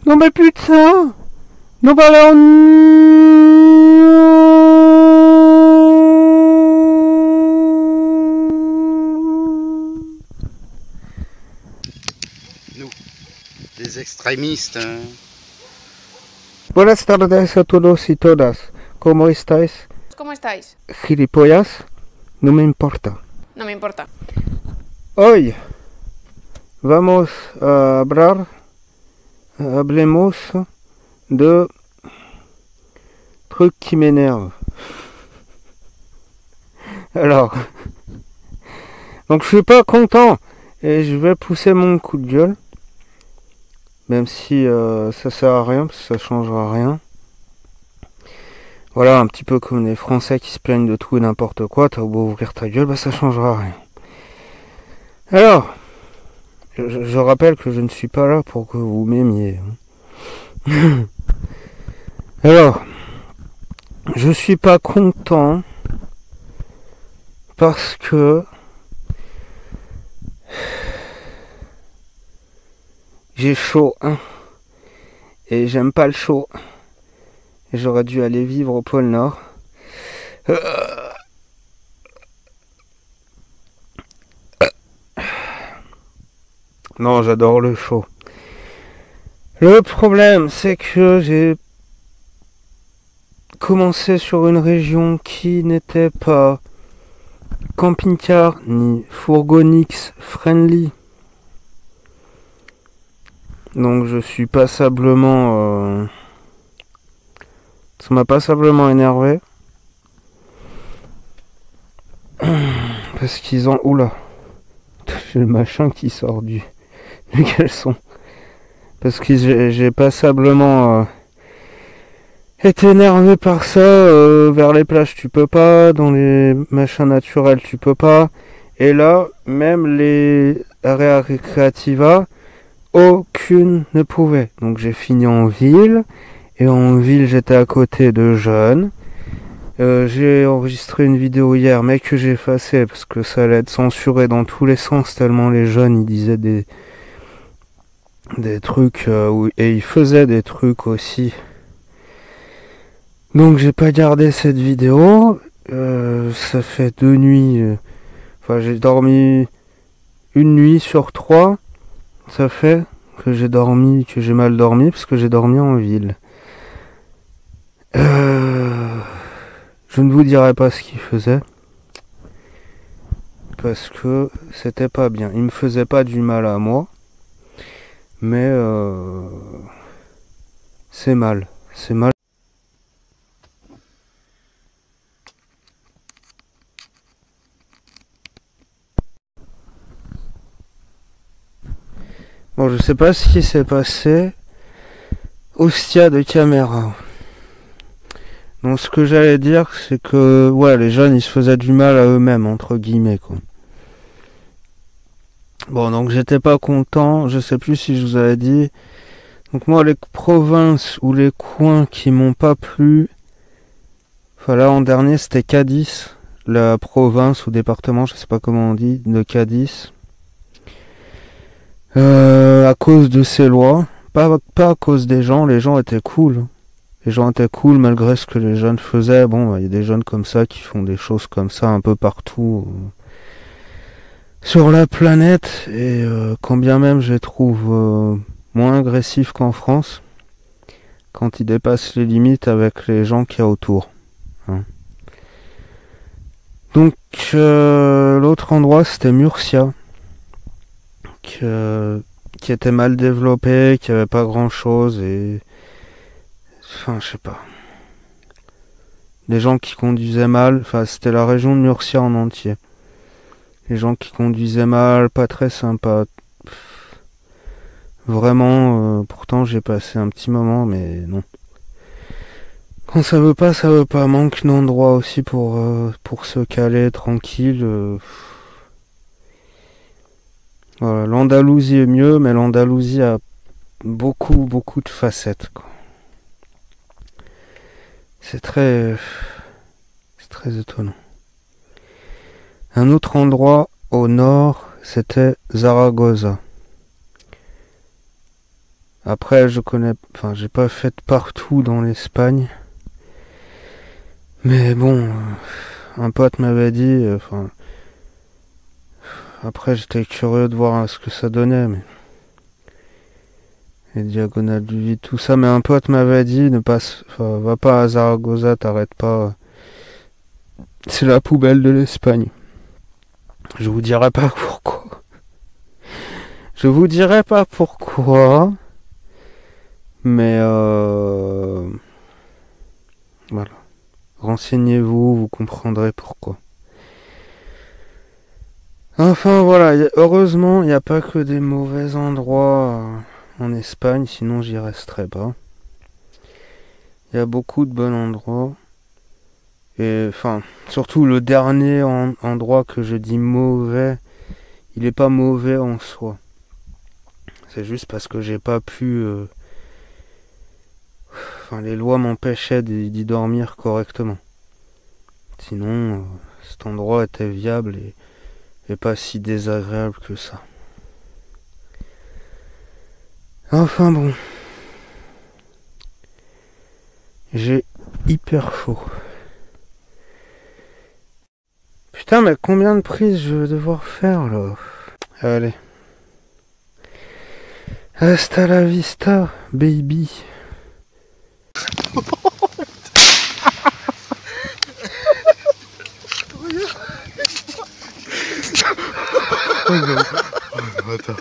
Non mais putain. Non bah alors... Nous, des extrémistes. Hein. Buenas tardes a todos y todas. ¿Cómo estáis? ¿Cómo estáis? Gilipollas. No me importa. No me importa. Hoy vamos a hablar, hablemos de trucs qui m'énervent. Alors, donc je suis pas content et je vais pousser mon coup de gueule, même si ça sert à rien, parce que ça changera rien. Voilà, un petit peu comme les Français qui se plaignent de tout et n'importe quoi, t'as beau ouvrir ta gueule, bah ça changera rien. Alors, je rappelle que je ne suis pas là pour que vous m'aimiez. Alors, je suis pas content parce que j'ai chaud, hein, et j'aime pas le chaud. Et j'aurais dû aller vivre au pôle Nord. Non, j'adore le chaud. Le problème, c'est que j'ai commencé sur une région qui n'était pas camping-car ni fourgonix friendly. Donc je suis passablement... ça m'a passablement énervé. Parce qu'ils ont... Oula. J'ai le machin qui sort du caleçon. Parce que j'ai passablement été énervé par ça. Vers les plages tu peux pas, dans les machins naturels tu peux pas. Et là, même les areas recreativa, aucune ne pouvait. Donc j'ai fini en ville. Et en ville j'étais à côté de jeunes. J'ai enregistré une vidéo hier, mais que j'ai effacée parce que ça allait être censuré dans tous les sens tellement les jeunes ils disaient des trucs et ils faisaient des trucs aussi. Donc j'ai pas gardé cette vidéo. Ça fait 2 nuits. Enfin j'ai dormi une nuit sur 3. Ça fait que j'ai mal dormi parce que j'ai dormi en ville. Je ne vous dirai pas ce qu'il faisait. Parce que c'était pas bien. Il me faisait pas du mal à moi. Mais c'est mal. C'est mal. Bon, je sais pas ce qui s'est passé. Hostia de caméra. Donc ce que j'allais dire, c'est que ouais, les jeunes ils se faisaient du mal à eux-mêmes, entre guillemets quoi. Bon, donc j'étais pas content, je sais plus si je vous avais dit. Donc moi les provinces ou les coins qui m'ont pas plu, enfin là en dernier c'était Cadiz, la province ou département, je sais pas comment on dit, de Cadiz. À cause de ces lois, pas à cause des gens, les gens étaient cool. Les gens étaient cool malgré ce que les jeunes faisaient. Bon, il y a des jeunes comme ça qui font des choses comme ça un peu partout sur la planète. Et quand bien même je les trouve moins agressifs qu'en France, quand ils dépassent les limites avec les gens qu'il y a autour. Hein. Donc l'autre endroit c'était Murcia, qui était mal développé, qui avait pas grand chose et... Enfin, je sais pas. Les gens qui conduisaient mal, enfin c'était la région de Murcia en entier. Les gens qui conduisaient mal, pas très sympa. Vraiment, pourtant j'ai passé un petit moment, mais non. Quand ça veut pas, ça veut pas. Manque d'endroits aussi pour se caler tranquille. Voilà, l'Andalousie est mieux, mais l'Andalousie a beaucoup de facettes, quoi. C'est très étonnant. Un autre endroit au nord, c'était Zaragoza. Après, je connais, enfin, j'ai pas fait partout dans l'Espagne. Mais bon, un pote m'avait dit, enfin, après j'étais curieux de voir ce que ça donnait, mais les diagonales du vide, tout ça. Mais un pote m'avait dit, ne passe, enfin, va pas à Zaragoza, t'arrêtes pas. C'est la poubelle de l'Espagne. Je vous dirai pas pourquoi. Je vous dirai pas pourquoi. Mais voilà. Renseignez-vous, vous comprendrez pourquoi. Enfin voilà, heureusement, il n'y a pas que des mauvais endroits en Espagne, sinon j'y resterais pas. Il y a beaucoup de bons endroits. Et enfin, surtout le dernier endroit que je dis mauvais, il est pas mauvais en soi. C'est juste parce que j'ai pas pu. Enfin, les lois m'empêchaient d'y dormir correctement. Sinon, cet endroit était viable et pas si désagréable que ça. Enfin bon. J'ai hyper chaud. Putain, mais combien de prises je vais devoir faire là? Allez. Hasta la vista, baby. Oh non. Oh non, attends.